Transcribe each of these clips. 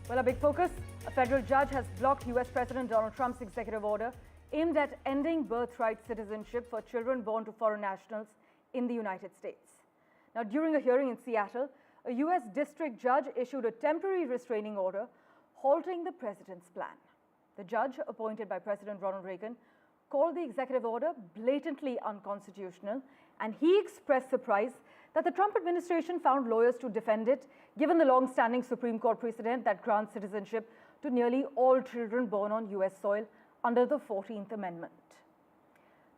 Well, a big focus. A federal judge has blocked US President Donald Trump's executive order aimed at ending birthright citizenship for children born to foreign nationals in the United States. Now, during a hearing in Seattle, a US district judge issued a temporary restraining order halting the president's plan. The judge, appointed by President Ronald Reagan, called the executive order blatantly unconstitutional, and he expressed surprise that the Trump administration found lawyers to defend it, given the long-standing Supreme Court precedent that grants citizenship to nearly all children born on US soil under the 14th Amendment.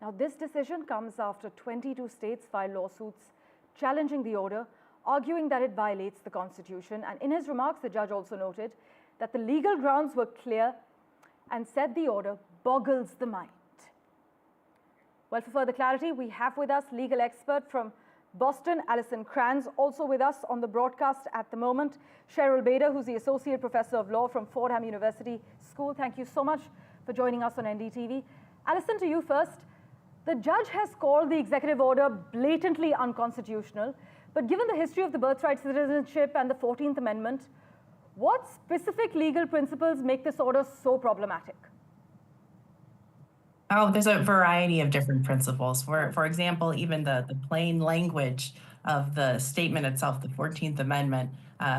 Now, this decision comes after 22 states filed lawsuits challenging the order, arguing that it violates the Constitution. And in his remarks, the judge also noted that the legal grounds were clear and said the order boggles the mind. Well, for further clarity, we have with us legal expert from Boston, Alison Kranz. Also with us on the broadcast at the moment, Cheryl Bader, who's the Associate Professor of Law from Fordham University School. Thank you so much for joining us on NDTV. Alison, to you first. The judge has called the executive order blatantly unconstitutional, but given the history of the birthright citizenship and the 14th Amendment, what specific legal principles make this order so problematic? Oh, there's a variety of different principles. For example, even the plain language of the statement itself, the 14th Amendment,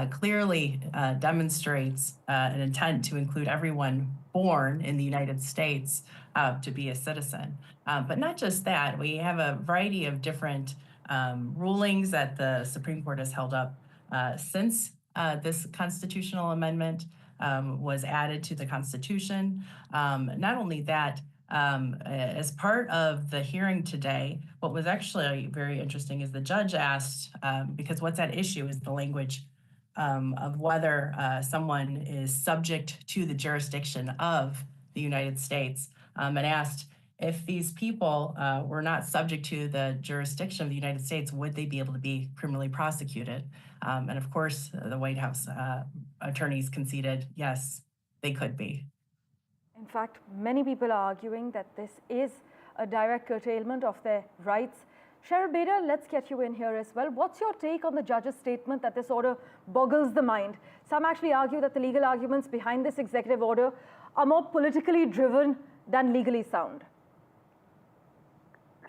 clearly demonstrates an intent to include everyone born in the United States to be a citizen. But not just that, we have a variety of different rulings that the Supreme Court has held up since this constitutional amendment was added to the Constitution. Not only that, as part of the hearing today, what was actually very interesting is the judge asked, because what's at issue is the language of whether someone is subject to the jurisdiction of the United States, and asked if these people were not subject to the jurisdiction of the United States, would they be able to be criminally prosecuted? And of course, the White House attorneys conceded, yes, they could be. In fact, many people are arguing that this is a direct curtailment of their rights. Cheryl Bader, let's get you in here as well. What's your take on the judge's statement that this order boggles the mind? Some actually argue that the legal arguments behind this executive order are more politically driven than legally sound.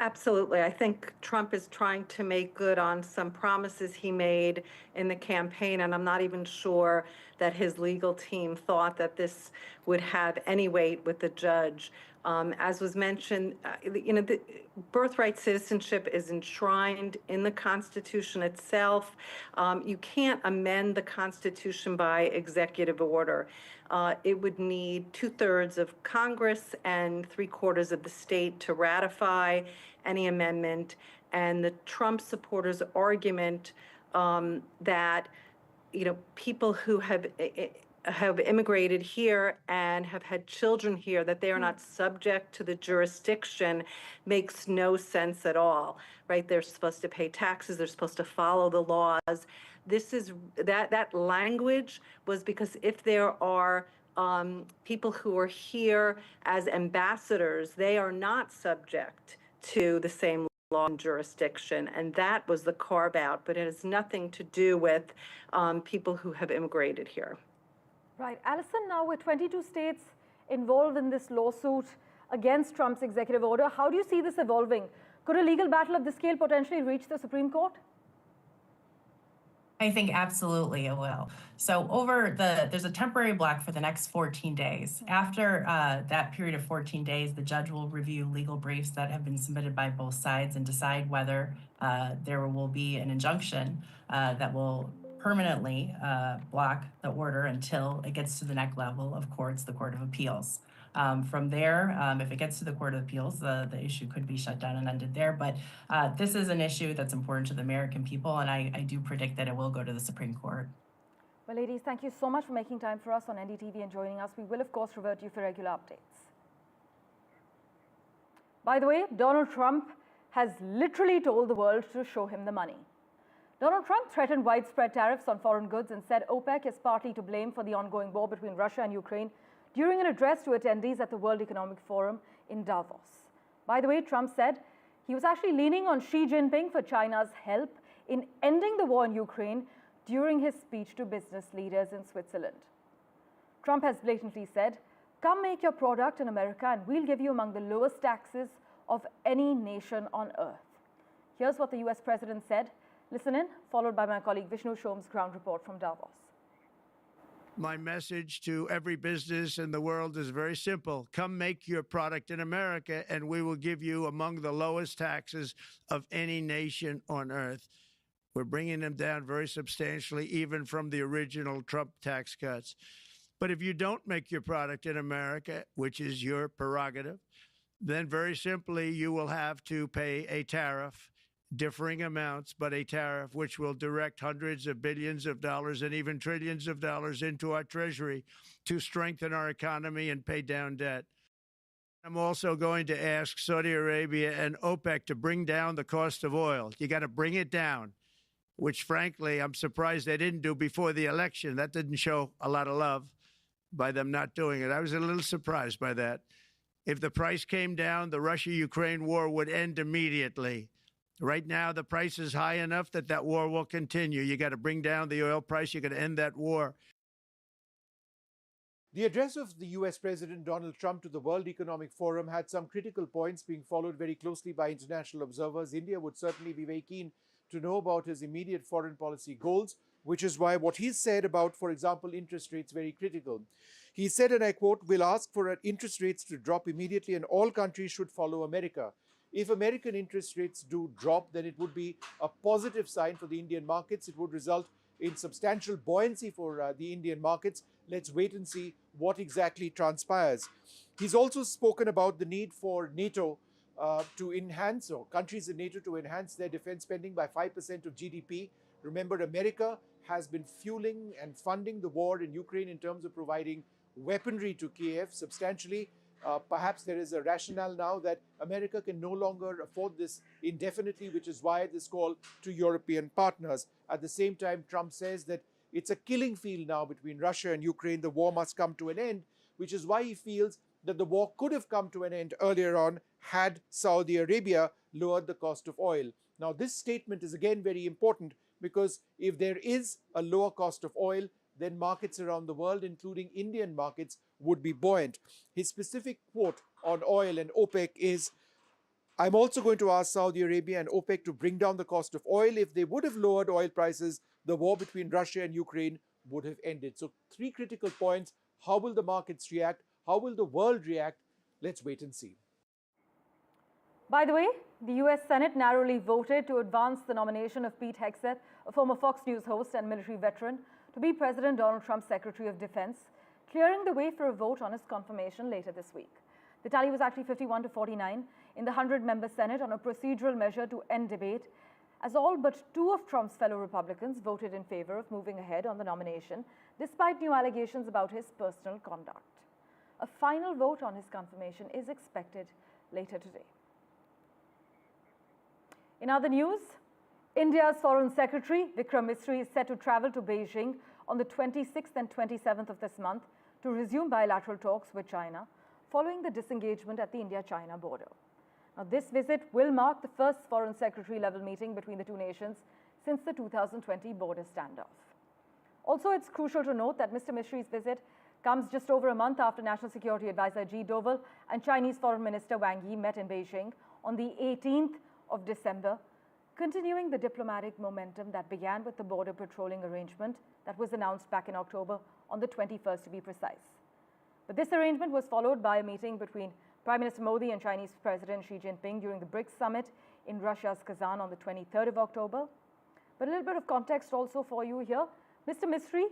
Absolutely. I think Trump is trying to make good on some promises he made in the campaign, and I'm not even sure that his legal team thought that this would have any weight with the judge. As was mentioned, the birthright citizenship is enshrined in the Constitution itself. You can't amend the Constitution by executive order. It would need 2/3 of Congress and 3/4 of the state to ratify any amendment. And the Trump supporters' argument that people who have immigrated here and have had children here, that they are not subject to the jurisdiction, makes no sense at all, right? They're supposed to pay taxes. They're supposed to follow the laws. This is that language was because if there are people who are here as ambassadors, they are not subject to the same law and jurisdiction, and that was the carve out, but it has nothing to do with people who have immigrated here. Right. Alison, now with 22 states involved in this lawsuit against Trump's executive order, how do you see this evolving? Could a legal battle of this scale potentially reach the Supreme Court? I think absolutely it will. So there's a temporary block for the next 14 days. After that period of 14 days, the judge will review legal briefs that have been submitted by both sides and decide whether there will be an injunction that will permanently block the order until it gets to the next level of courts, the Court of Appeals. From there, if it gets to the Court of Appeals, the issue could be shut down and ended there. But this is an issue that's important to the American people, and I do predict that it will go to the Supreme Court. Well, ladies, thank you so much for making time for us on NDTV and joining us. We will, of course, revert you for regular updates. By the way, Donald Trump has literally told the world to show him the money. Donald Trump threatened widespread tariffs on foreign goods and said OPEC is partly to blame for the ongoing war between Russia and Ukraine during an address to attendees at the World Economic Forum in Davos. By the way, Trump said he was actually leaning on Xi Jinping for China's help in ending the war in Ukraine during his speech to business leaders in Switzerland. Trump has blatantly said, "Come make your product in America and we'll give you among the lowest taxes of any nation on earth." Here's what the US president said. Listen in, followed by my colleague Vishnu Shom's ground report from Davos. My message to every business in the world is very simple. Come make your product in America, and we will give you among the lowest taxes of any nation on earth. We're bringing them down very substantially, even from the original Trump tax cuts. But if you don't make your product in America, which is your prerogative, then very simply you will have to pay a tariff, differing amounts, but a tariff which will direct hundreds of billions of dollars and even trillions of dollars into our treasury to strengthen our economy and pay down debt. I'm also going to ask Saudi Arabia and OPEC to bring down the cost of oil. You got to bring it down, which frankly, I'm surprised they didn't do before the election. That didn't show a lot of love by them not doing it. I was a little surprised by that. If the price came down, the Russia-Ukraine war would end immediately. Right now, the price is high enough that that war will continue. You got to bring down the oil price. You got to end that war. The address of the US President Donald Trump to the World Economic Forum had some critical points being followed very closely by international observers. India would certainly be very keen to know about his immediate foreign policy goals, which is why what he said about, for example, interest rates, very critical. He said, and I quote, "We'll ask for interest rates to drop immediately and all countries should follow America." If American interest rates do drop, then it would be a positive sign for the Indian markets. It would result in substantial buoyancy for the Indian markets. Let's wait and see what exactly transpires. He's also spoken about the need for NATO to enhance, or countries in NATO to enhance their defense spending by 5% of GDP. Remember, America has been fueling and funding the war in Ukraine in terms of providing weaponry to Kiev substantially. Perhaps there is a rationale now that America can no longer afford this indefinitely, which is why this call to European partners. At the same time, Trump says that it's a killing field now between Russia and Ukraine. The war must come to an end, which is why he feels that the war could have come to an end earlier on had Saudi Arabia lowered the cost of oil. Now, this statement is again very important because if there is a lower cost of oil, then markets around the world, including Indian markets, would be buoyant. His specific quote on oil and OPEC is, "I'm also going to ask Saudi Arabia and OPEC to bring down the cost of oil. If they would have lowered oil prices, the war between Russia and Ukraine would have ended." So 3 critical points. How will the markets react? How will the world react? Let's wait and see. By the way, the US Senate narrowly voted to advance the nomination of Pete Hegseth, a former Fox News host and military veteran, to be President Donald Trump's Secretary of Defense, clearing the way for a vote on his confirmation later this week. The tally was actually 51 to 49 in the 100-member Senate on a procedural measure to end debate, as all but 2 of Trump's fellow Republicans voted in favor of moving ahead on the nomination, despite new allegations about his personal conduct. A final vote on his confirmation is expected later today. In other news, India's Foreign Secretary Vikram Misri is set to travel to Beijing on the 26th and 27th of this month to resume bilateral talks with China following the disengagement at the India-China border. Now, this visit will mark the first Foreign Secretary-level meeting between the two nations since the 2020 border standoff. Also, it's crucial to note that Mr. Misri's visit comes just over a month after National Security Advisor Ajit Doval and Chinese Foreign Minister Wang Yi met in Beijing on the 18th of December, continuing the diplomatic momentum that began with the border patrolling arrangement that was announced back in October on the 21st to be precise. But this arrangement was followed by a meeting between Prime Minister Modi and Chinese President Xi Jinping during the BRICS summit in Russia's Kazan on the 23rd of October. But a little bit of context also for you here. Mr. Misri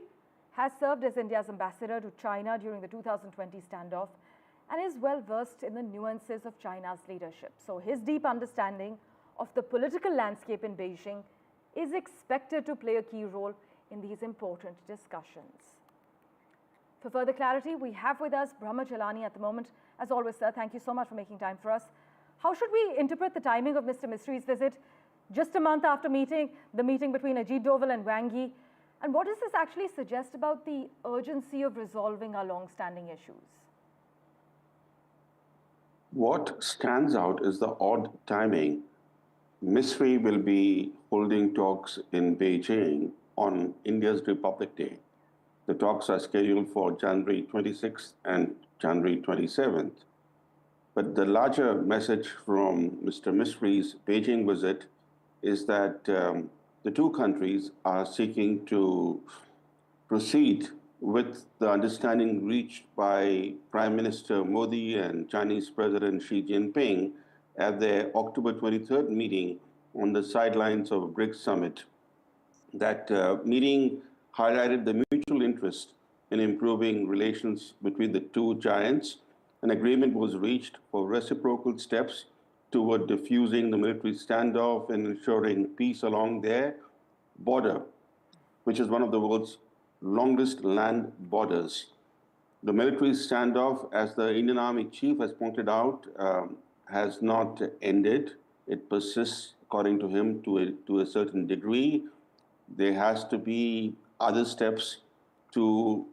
has served as India's ambassador to China during the 2020 standoff and is well versed in the nuances of China's leadership. So his deep understanding of the political landscape in Beijing is expected to play a key role in these important discussions. For further clarity, we have with us Brahma Jalani at the moment. As always, sir, thank you so much for making time for us. How should we interpret the timing of Mr. Misri's visit just a month after the meeting between Ajit Doval and Wang Yi? And what does this actually suggest about the urgency of resolving our long-standing issues? What stands out is the odd timing. Misri will be holding talks in Beijing on India's Republic Day. The talks are scheduled for January 26th and January 27th. But the larger message from Mr. Misri's Beijing visit is that the two countries are seeking to proceed with the understanding reached by Prime Minister Modi and Chinese President Xi Jinping at their October 23rd meeting on the sidelines of a BRICS summit. That meeting highlighted the mutual interest in improving relations between the two giants. An agreement was reached for reciprocal steps toward diffusing the military standoff and ensuring peace along their border, which is one of the world's longest land borders. The military standoff, as the Indian Army chief has pointed out, has not ended. It persists, according to him, to a certain degree. There has to be other steps to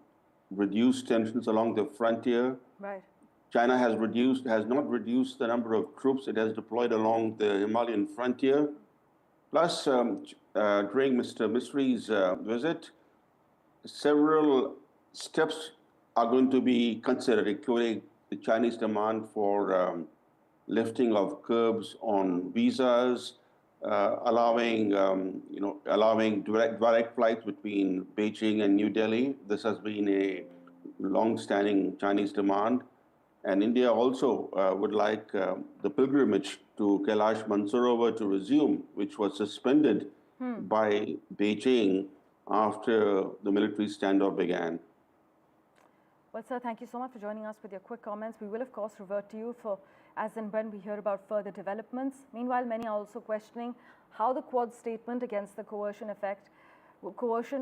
reduce tensions along the frontier. Right. China has not reduced the number of troops it has deployed along the Himalayan frontier. Plus, during Mr. Misri's visit, several steps are going to be considered, including the Chinese demand for lifting of curbs on visas, allowing direct flights between Beijing and New Delhi. This has been a long-standing Chinese demand. And India also would like the pilgrimage to Kailash Mansarovar to resume, which was suspended by Beijing after the military standoff began. Well, sir, thank you so much for joining us with your quick comments. We will, of course, revert to you for as and when we hear about further developments. Meanwhile, many are also questioning how the Quad statement against the coercion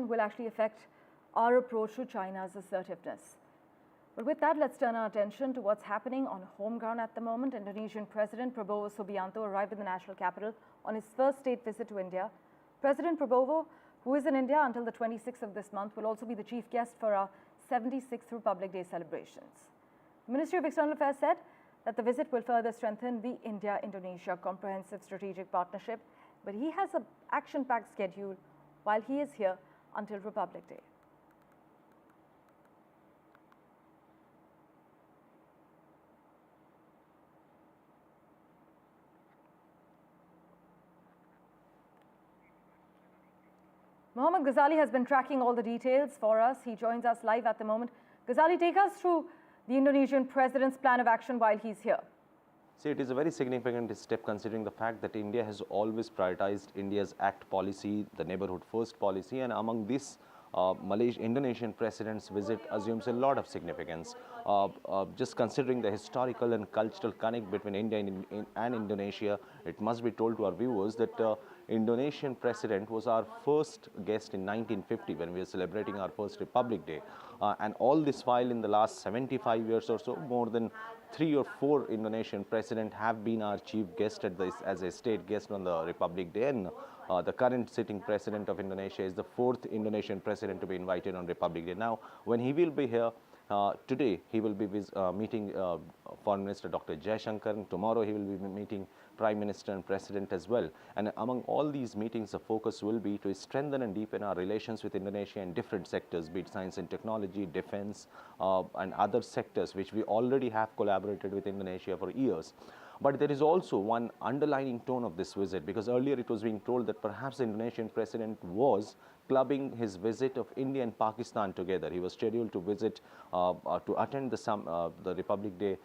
will actually affect our approach to China's assertiveness. But with that, let's turn our attention to what's happening on home ground at the moment. Indonesian President Prabowo Subianto arrived in the national capital on his first state visit to India. President Prabowo, who is in India until the 26th of this month, will also be the chief guest for our 76th Republic Day celebrations. The Ministry of External Affairs said that the visit will further strengthen the India-Indonesia comprehensive strategic partnership, but he has an action-packed schedule while he is here until Republic Day. Mohammad Ghazali has been tracking all the details for us. He joins us live at the moment. Ghazali, take us through the Indonesian president's plan of action while he's here. See, it is a very significant step considering the fact that India has always prioritized India's ACT policy, the neighborhood first policy, and among this, Indonesian president's visit assumes a lot of significance. Just considering the historical and cultural connect between India and Indonesia, it must be told to our viewers that Indonesian president was our first guest in 1950 when we were celebrating our first Republic Day. And all this while in the last 75 years or so, more than 3 or 4 Indonesian presidents have been our chief guest at this, as a state guest on the Republic Day. And the current sitting president of Indonesia is the 4th Indonesian president to be invited on Republic Day. Now, when he will be here, today he will be meeting Foreign Minister Dr. Jaishankar, and tomorrow he will be meeting Prime Minister and President as well. And among all these meetings, the focus will be to strengthen and deepen our relations with Indonesia in different sectors, be it science and technology, defense, and other sectors which we already have collaborated with Indonesia for years. But there is also one underlining tone of this visit, because earlier it was being told that perhaps the Indonesian president was clubbing his visit of India and Pakistan together. He was scheduled to visit, to attend the Republic Day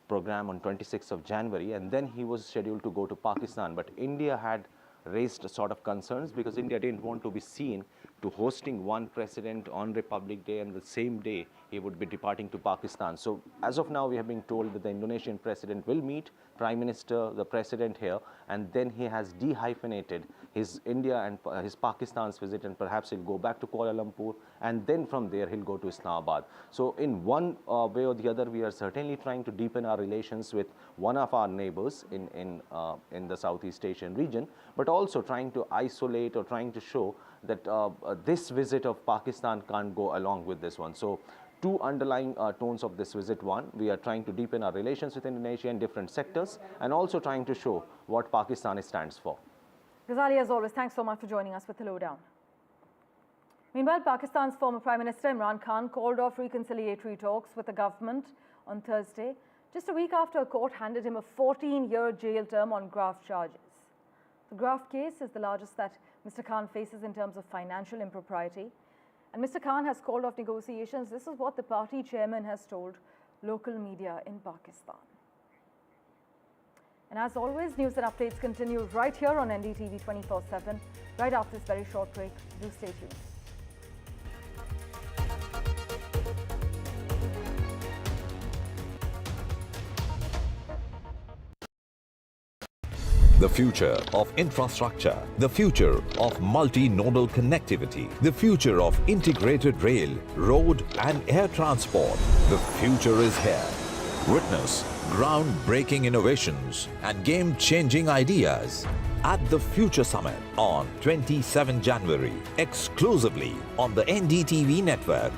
program on 26th of January, and then he was scheduled to go to Pakistan. But India had raised sort of concerns because India didn't want to be seen to hosting one president on Republic Day, and the same day he would be departing to Pakistan. So as of now, we have been told that the Indonesian president will meet Prime Minister, the president here, and then he has dehyphenated his India and his Pakistan's visit, and perhaps he'll go back to Kuala Lumpur, and then from there he'll go to Islamabad. So in one way or the other, we are certainly trying to deepen our relations with one of our neighbors in the Southeast Asian region, but also trying to isolate or trying to show that this visit of Pakistan can't go along with this one. So two underlying tones of this visit. One, we are trying to deepen our relations with Indonesia in different sectors, and also trying to show what Pakistan stands for. Ghazali, as always, thanks so much for joining us with the lowdown. Meanwhile, Pakistan's former Prime Minister Imran Khan called off reconciliatory talks with the government on Thursday, just a week after a court handed him a 14-year jail term on graft charges. The graft case is the largest that Mr. Khan faces in terms of financial impropriety. And Mr. Khan has called off negotiations. This is what the party chairman has told local media in Pakistan. And as always, news and updates continue right here on NDTV 24/7. Right after this very short break, do stay tuned. The future of infrastructure, the future of multi-nodal connectivity, the future of integrated rail, road and air transport. The future is here. Witness groundbreaking innovations and game-changing ideas at the Future Summit on 27 January, exclusively on the NDTV network.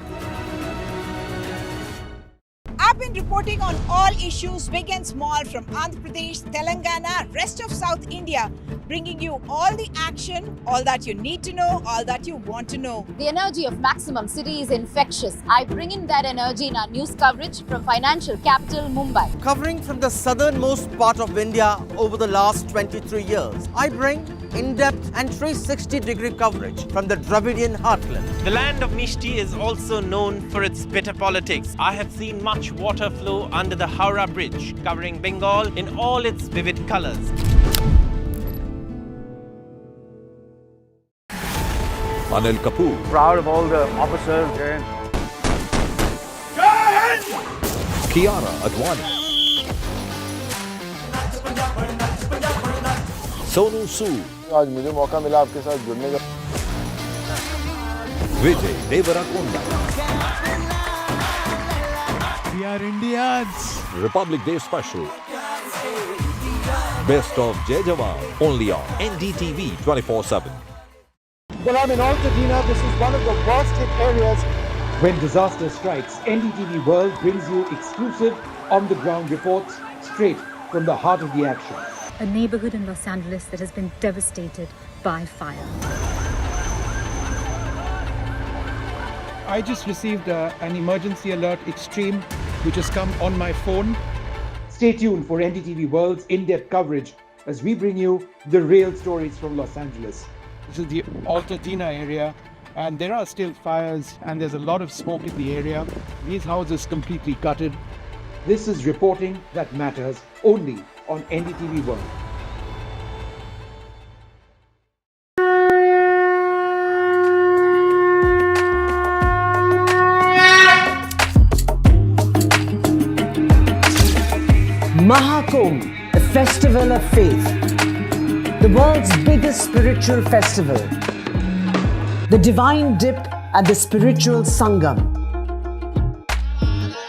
I've been reporting on all issues, big and small, from Andhra Pradesh, Telangana, rest of South India, bringing you all the action, all that you need to know, all that you want to know. The energy of Maximum City is infectious. I bring in that energy in our news coverage from financial capital Mumbai. Covering from the southernmost part of India over the last 23 years, I bring in-depth and 360-degree coverage from the Dravidian heartland. The land of Mishti is also known for its bitter politics. I have seen much water flow under the Howrah Bridge, covering Bengal in all its vivid colors. Anil Kapoor. Proud of all the officers there. Kiara Advani. Sonu Sood. आज मुझे मौका मिला आपके साथ जुड़ने का. Vijay Devarakonda. We are Indians. Republic Day Special. Best of Jai Jawan, only on NDTV 24/7. Well, I'm in Altadena. This is one of the worst hit areas. When disaster strikes, NDTV World brings you exclusive on-the-ground reports straight from the heart of the action. A neighborhood in Los Angeles that has been devastated by fire. I just received an emergency alert extreme, which has come on my phone. Stay tuned for NDTV World's in-depth coverage as we bring you the real stories from Los Angeles. This is the Altadena area, and there are still fires, and there's a lot of smoke in the area. These houses completely gutted. This is reporting that matters only on NDTV World. Mahakumbh, the festival of faith, the world's biggest spiritual festival, the divine dip and the spiritual sangam,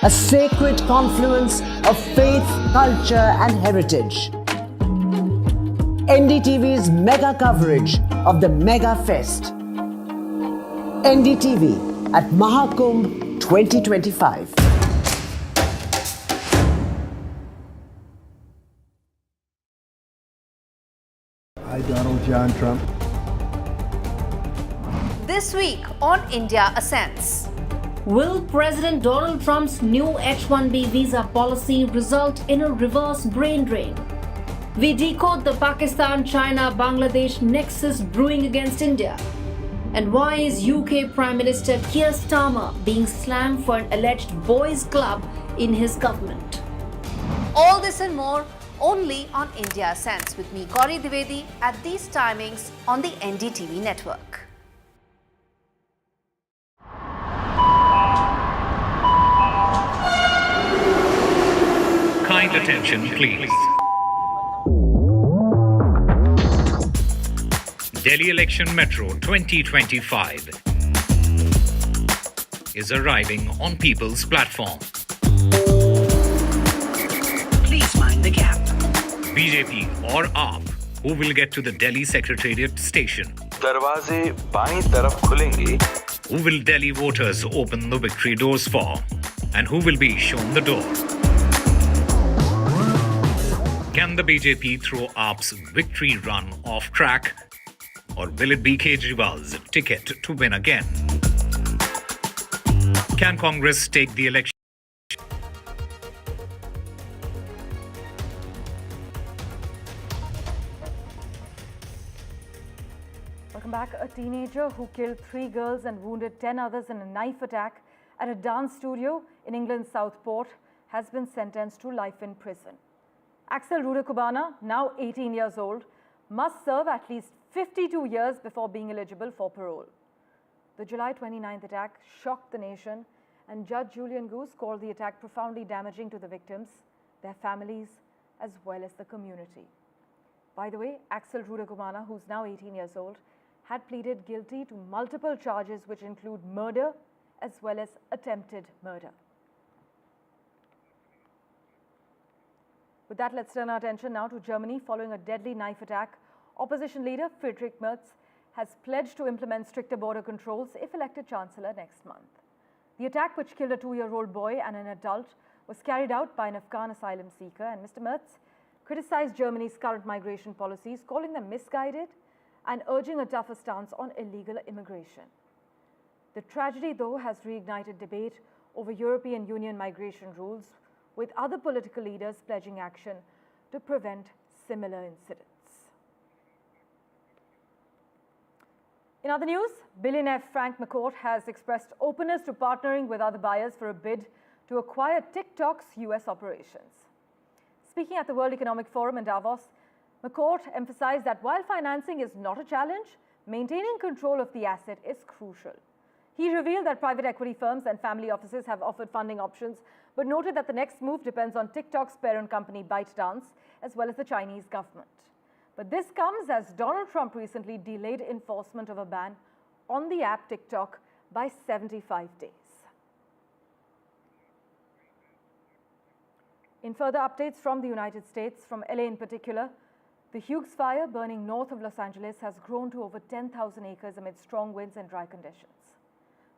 a sacred confluence of faith, culture and heritage. NDTV's mega coverage of the Mega Fest. NDTV at Mahakumbh 2025. Hi, Donald John Trump. This week on India Ascends. Will President Donald Trump's new H-1B visa policy result in a reverse brain drain? We decode the Pakistan-China-Bangladesh nexus brewing against India. And why is UK Prime Minister Keir Starmer being slammed for an alleged boys' club in his government? All this and more only on India Ascends with me, Gauri Dwivedi, at these timings on the NDTV network. Kind attention, please. Delhi Election Metro 2025 is arriving on People's Platform. Please mind the gap. BJP or AAP, who will get to the Delhi Secretariat station? Darwaze baएं taraf khulenge. Who will Delhi voters open the victory doors for? And who will be shown the door? Can the BJP throw AAP's victory run off track? Or will it be Kejriwal's ticket to win again? Can Congress take the election? Welcome back. A teenager who killed 3 girls and wounded 10 others in a knife attack at a dance studio in England's Southport has been sentenced to life in prison. Axel Rudakubana, now 18 years old, must serve at least 52 years before being eligible for parole. The July 29th attack shocked the nation, and Judge Julian Goose called the attack profoundly damaging to the victims, their families, as well as the community. By the way, Axel Rudakubana, who's now 18 years old, had pleaded guilty to multiple charges which include murder as well as attempted murder. With that, let's turn our attention now to Germany. Following a deadly knife attack, opposition leader Friedrich Merz has pledged to implement stricter border controls if elected chancellor next month. The attack, which killed a 2-year-old boy and an adult, was carried out by an Afghan asylum seeker, and Mr. Merz criticized Germany's current migration policies, calling them misguided and urging a tougher stance on illegal immigration. The tragedy, though, has reignited debate over European Union migration rules, with other political leaders pledging action to prevent similar incidents. In other news, billionaire Frank McCourt has expressed openness to partnering with other buyers for a bid to acquire TikTok's US operations. Speaking at the World Economic Forum in Davos, McCourt emphasized that while financing is not a challenge, maintaining control of the asset is crucial. He revealed that private equity firms and family offices have offered funding options, but noted that the next move depends on TikTok's parent company ByteDance, as well as the Chinese government. But this comes as Donald Trump recently delayed enforcement of a ban on the app TikTok by 75 days. In further updates from the United States, from LA in particular, the Hughes fire burning north of Los Angeles has grown to over 10,000 acres amid strong winds and dry conditions.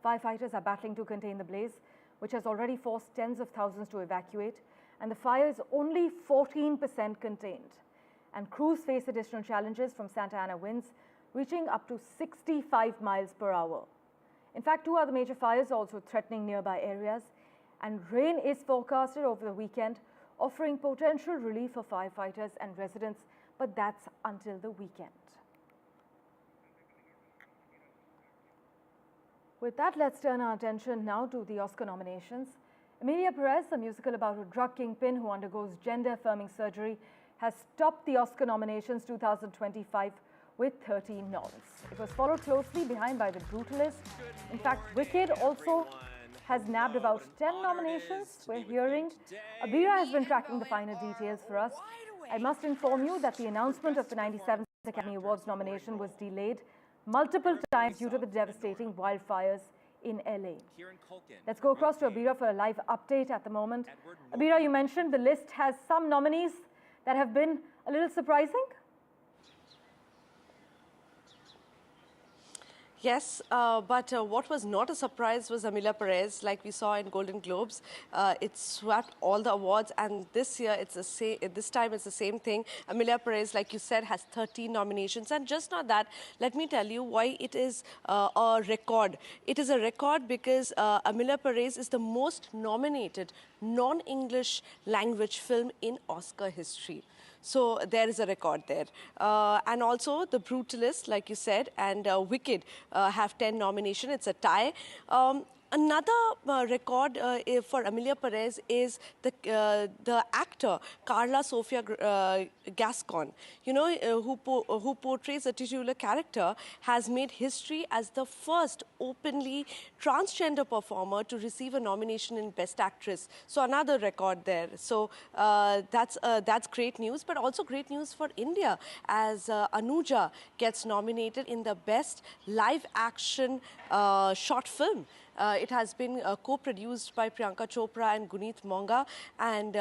Firefighters are battling to contain the blaze, which has already forced tens of thousands to evacuate, and the fire is only 14% contained. And crews face additional challenges from Santa Ana winds reaching up to 65 miles per hour. In fact, 2 other major fires are also threatening nearby areas, and rain is forecasted over the weekend, offering potential relief for firefighters and residents, but that's until the weekend. With that, let's turn our attention now to the Oscar nominations. Emilia Perez, a musical about a drug kingpin who undergoes gender-affirming surgery, has topped the Oscar nominations 2025 with 13 nods. It was followed closely behind by The Brutalist. In fact, Wicked also has nabbed about 10 nominations. We're hearing Abira has been tracking the finer details for us. I must inform you that the announcement of the 97th Academy Awards nomination was delayed multiple times due to the devastating wildfires in LA. Let's go across to Abira for a live update at the moment. Abira, you mentioned the list has some nominees that have been a little surprising. Yes, but what was not a surprise was Emilia Perez, like we saw in Golden Globes. It swept all the awards, and this year this time it's the same thing. Emilia Perez, like you said, has 13 nominations, and just not that. Let me tell you why it is a record. It is a record because Emilia Perez is the most nominated non-English language film in Oscar history. So there is a record there. And also The Brutalist, like you said, and Wicked have 10 nominations. It's a tie. Another record for Emilia Perez is the actor Carla Sofia Gascon, you know, who portrays a titular character, has made history as the first openly transgender performer to receive a nomination in Best Actress. So another record there. So that's great news, but also great news for India as Anuja gets nominated in the Best Live Action Short Film. It has been co-produced by Priyanka Chopra and Guneet Monga, and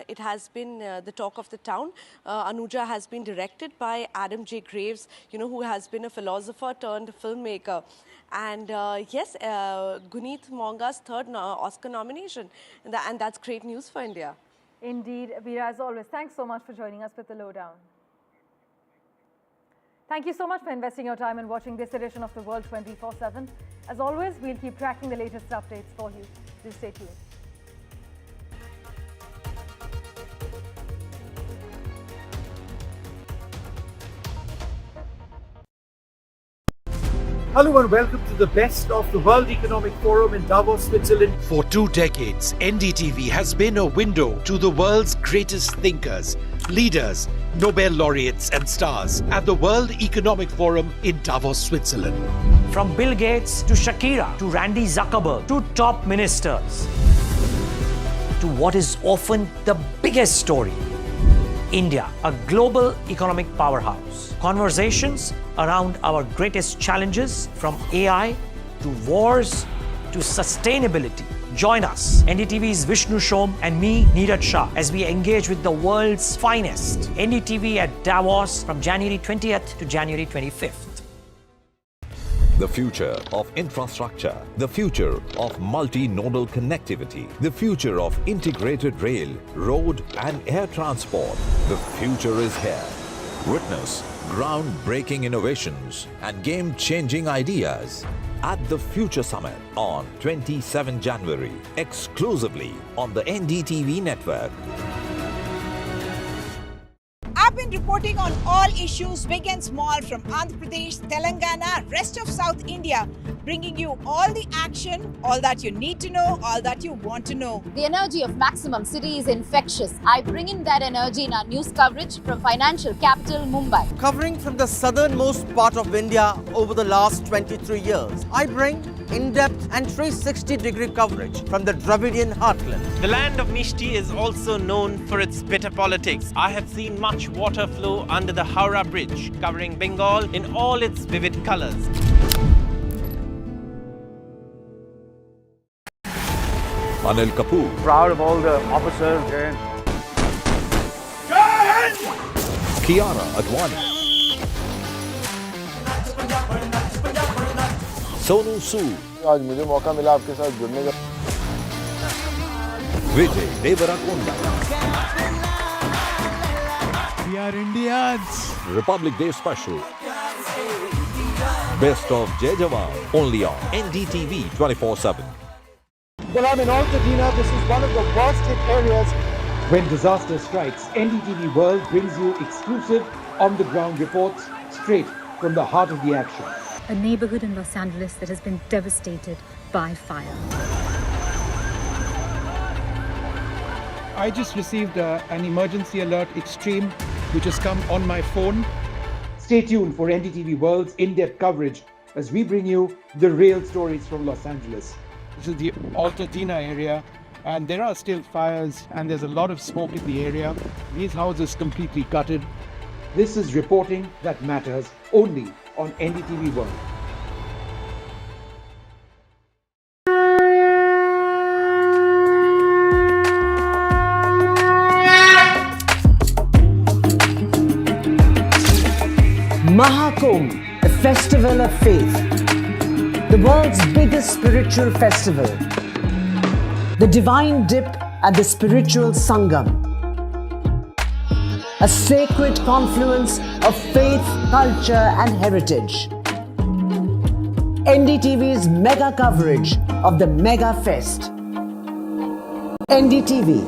it has been the talk of the town. Anuja has been directed by Adam J. Graves, you know, who has been a philosopher turned filmmaker. And yes, Guneet Monga's third Oscar nomination, and that's great news for India. Indeed, Veera, as always, thanks so much for joining us with the lowdown. Thank you so much for investing your time in watching this edition of The World 24/7. As always, we'll keep tracking the latest updates for you. Do stay tuned. Hello and welcome to the best of the World Economic Forum in Davos, Switzerland. For 2 decades, NDTV has been a window to the world's greatest thinkers, leaders, Nobel laureates and stars at the World Economic Forum in Davos, Switzerland. From Bill Gates to Shakira to Randy Zuckerberg to top ministers to what is often the biggest story, India, a global economic powerhouse. Conversations around our greatest challenges from AI to wars to sustainability. Join us, NDTV's Vishnu Shom and me, Neeraj Shah, as we engage with the world's finest. NDTV at Davos from January 20th to January 25th. The future of infrastructure, the future of multi-nodal connectivity, the future of integrated rail, road and air transport. The future is here. Witness groundbreaking innovations and game-changing ideas at the Future Summit on 27 January, exclusively on the NDTV network. I've been reporting on all issues big and small from Andhra Pradesh, Telangana, rest of South India, bringing you all the action, all that you need to know, all that you want to know. The energy of Maximum City is infectious. I bring in that energy in our news coverage from financial capital Mumbai. Covering from the southernmost part of India over the last 23 years, I bring in-depth and 360-degree coverage from the Dravidian heartland. The land of Mishti is also known for its bitter politics. I have seen much water flow under the Howrah Bridge, covering Bengal in all its vivid colors. Anil Kapoor. Proud of all the officers and Kiara Advani. Sonu Sood. आज मुझे मौका मिला आपके साथ जुड़ने का. Vijay Deverakonda. We are Indians. Republic Day Special. Best of Jai Jawan, only on NDTV 24/7. Well, I'm in Altadena. This is one of the worst hit areas. When disaster strikes, NDTV World brings you exclusive on-the-ground reports straight from the heart of the action. A neighborhood in Los Angeles that has been devastated by fire. I just received an emergency alert extreme which has come on my phone. Stay tuned for NDTV World's in-depth coverage as we bring you the real stories from Los Angeles. This is the Altadena area and there are still fires and there's a lot of smoke in the area. These houses completely gutted. This is reporting that matters only on NDTV World. Mahakumbh, a festival of faith, the world's biggest spiritual festival, the divine dip and the spiritual sangam, a sacred confluence of faith, culture and heritage. NDTV's mega coverage of the Mega Fest. NDTV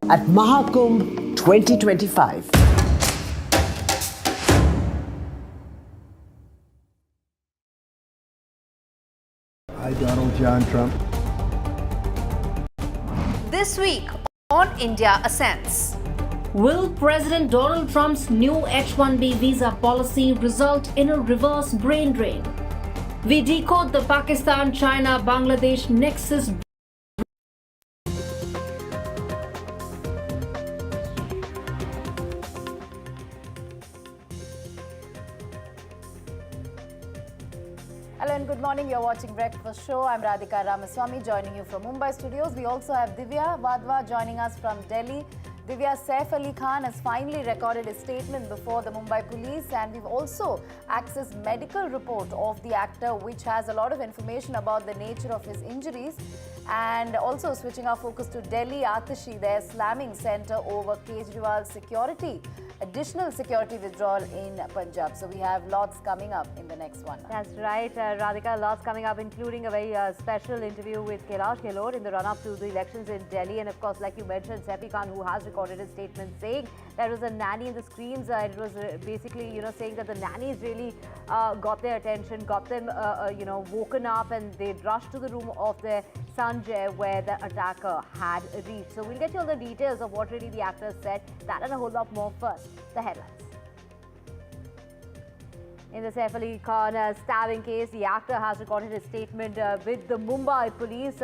at Mahakumbh 2025. I, Donald John Trump. This week on India Ascends. Will President Donald Trump's new H-1B visa policy result in a reverse brain drain? We decode the Pakistan-China-Bangladesh nexus. Hello and good morning. You're watching Breakfast Show. I'm Radhika Ramaswamy joining you from Mumbai studios. We also have Divya Vadva joining us from Delhi. Divya, Saif Ali Khan has finally recorded his statement before the Mumbai police, and we've also accessed medical report of the actor which has a lot of information about the nature of his injuries. And also switching our focus to Delhi, Atashi, their slamming centre over Kejriwal's security additional security withdrawal in Punjab. So we have lots coming up in the next one. That's right, Radhika. Lots coming up, including a very special interview with Kailash Gehlot in the run-up to the elections in Delhi. And of course, like you mentioned, Saif Ali Khan, who has recorded a statement saying there was a nanny in the screams. It was basically, saying that the nannies really got their attention, got them, woken up, and they rushed to the room of their son Jay, where the attacker had reached. So we'll get you all the details of what really the actors said. That and a whole lot more. First, the headlines. In the Saif Ali Khan stabbing case, the actor has recorded a statement with the Mumbai police,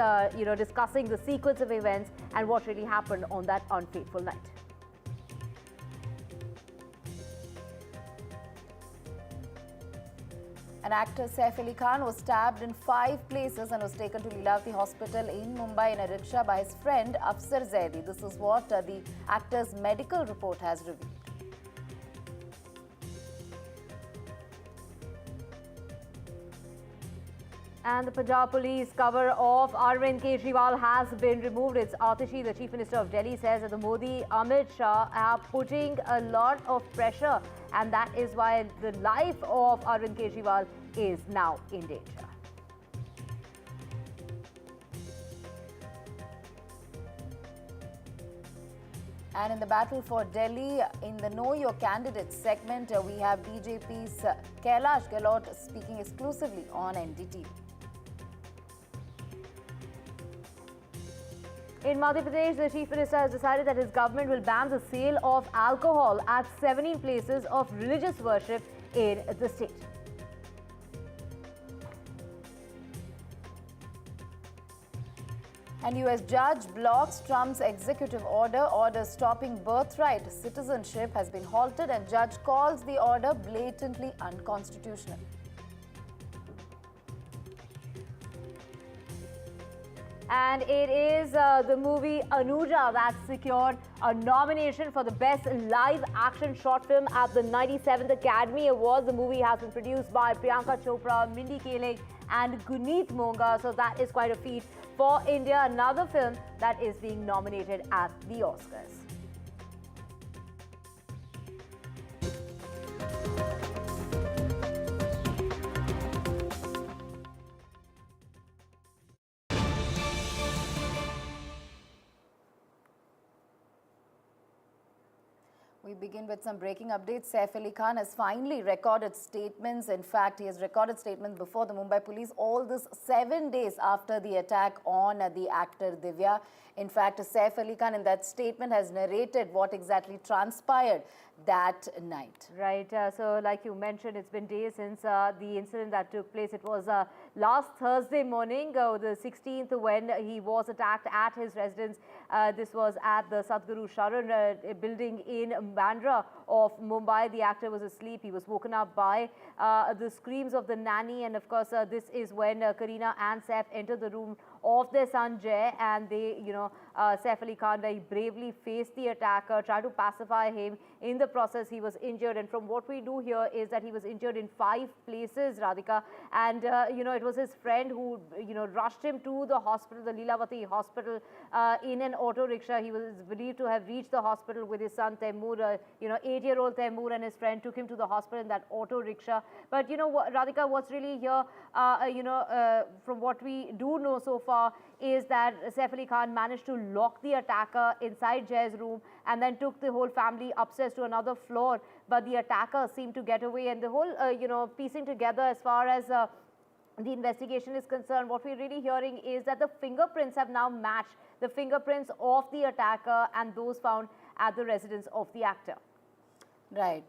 discussing the sequence of events and what really happened on that unfateful night. An actor, Saif Ali Khan, was stabbed in 5 places and was taken to Lilavati Hospital in Mumbai in a rickshaw by his friend Afsar Zaidi. This is what the actor's medical report has revealed. And the Punjab police cover of Arvind Kejriwal has been removed. It's Atishi, the Chief Minister of Delhi, says that the Modi, Amit Shah are putting a lot of pressure, and that is why the life of Arvind Kejriwal is now in danger. And in the battle for Delhi, in the Know Your Candidates segment, we have BJP's Kailash Gehlot speaking exclusively on NDTV. In Madhya Pradesh, the Chief Minister has decided that his government will ban the sale of alcohol at 17 places of religious worship in the state. And US judge blocks Trump's executive order stopping birthright citizenship has been halted, and judge calls the order blatantly unconstitutional. And it is the movie Anuja that secured a nomination for the Best Live Action Short Film at the 97th Academy Awards. The movie has been produced by Priyanka Chopra, Mindy Kaling and Guneet Monga. So that is quite a feat for India. Another film that is being nominated at the Oscars. We begin with some breaking updates. Saif Ali Khan has finally recorded statements. In fact, he has recorded statements before the Mumbai police, all this 7 days after the attack on the actor Divya. In fact, Saif Ali Khan in that statement has narrated what exactly transpired that night. Right. So like you mentioned, it's been days since the incident that took place. It was last Thursday morning, the 16th, when he was attacked at his residence. This was at the Sadhguru Sharan building in Bandra of Mumbai. The actor was asleep. He was woken up by the screams of the nanny. And of course, this is when Kareena and Saif entered the room of their son Jay, and they, Saif Ali Khan very bravely faced the attacker, tried to pacify him. In the process, he was injured, and from what we do here is that he was injured in 5 places, Radhika, and it was his friend who rushed him to the hospital, the Lilavati hospital, in an auto rickshaw. He was believed to have reached the hospital with his son Taimur. 8-year-old Taimur and his friend took him to the hospital in that auto rickshaw. But Radhika, what's really here, from what we do know so far, is that Saif Ali Khan managed to lock the attacker inside Jay's room and then took the whole family upstairs to another floor. But the attacker seemed to get away, and the whole, piecing together as far as the investigation is concerned, what we're really hearing is that the fingerprints have now matched the fingerprints of the attacker and those found at the residence of the actor. Right.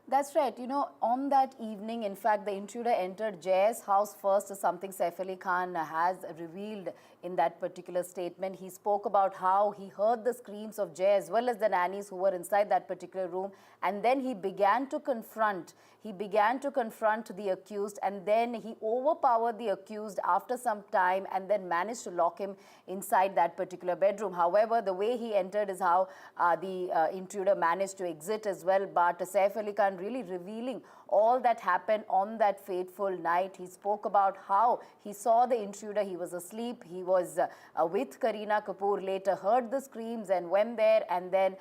That's right. On that evening, in fact, the intruder entered Jay's house first, something Saif Ali Khan has revealed in that particular statement. He spoke about how he heard the screams of Jay as well as the nannies who were inside that particular room, and then he began to confront the accused, and then he overpowered the accused after some time and then managed to lock him inside that particular bedroom. However, the way he entered is how the intruder managed to exit as well. But Saif Ali Khan really revealing all that happened on that fateful night. He spoke about how he saw the intruder. He was asleep. He was with Kareena Kapoor, later heard the screams and went there, and then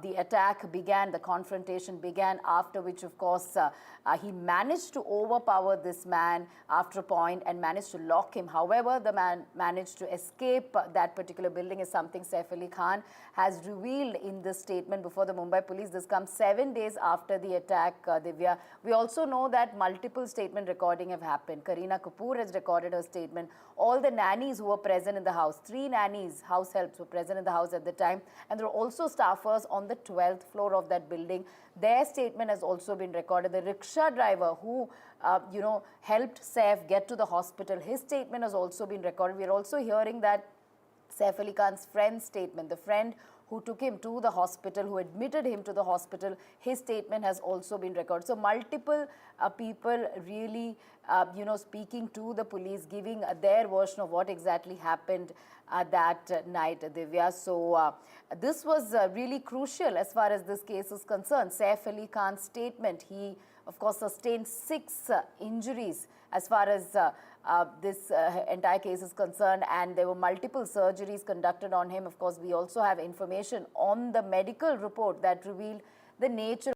the attack began, the confrontation began, after which, of course, he managed to overpower this man after a point and managed to lock him. However, the man managed to escape that particular building, is something Saif Ali Khan has revealed in this statement before the Mumbai police. This comes 7 days after the attack, Divya. We also know that multiple statement recording have happened. Kareena Kapoor has recorded her statement. All the nannies who were present in the house, 3 nannies, house helps, were present in the house at the time. And there were also staffers on the 12th floor of that building. Their statement has also been recorded. The rickshaw driver who, helped Saif get to the hospital, his statement has also been recorded. We are also hearing that Saif Ali Khan's friend's statement, the friend who took him to the hospital, who admitted him to the hospital, his statement has also been recorded. So multiple people really, speaking to the police, giving their version of what exactly happened that night, Divya. So this was really crucial as far as this case is concerned. Saif Ali Khan's statement, he, of course, sustained 6 injuries as far as this entire case is concerned, and there were multiple surgeries conducted on him. Of course, we also have information on the medical report that revealed the nature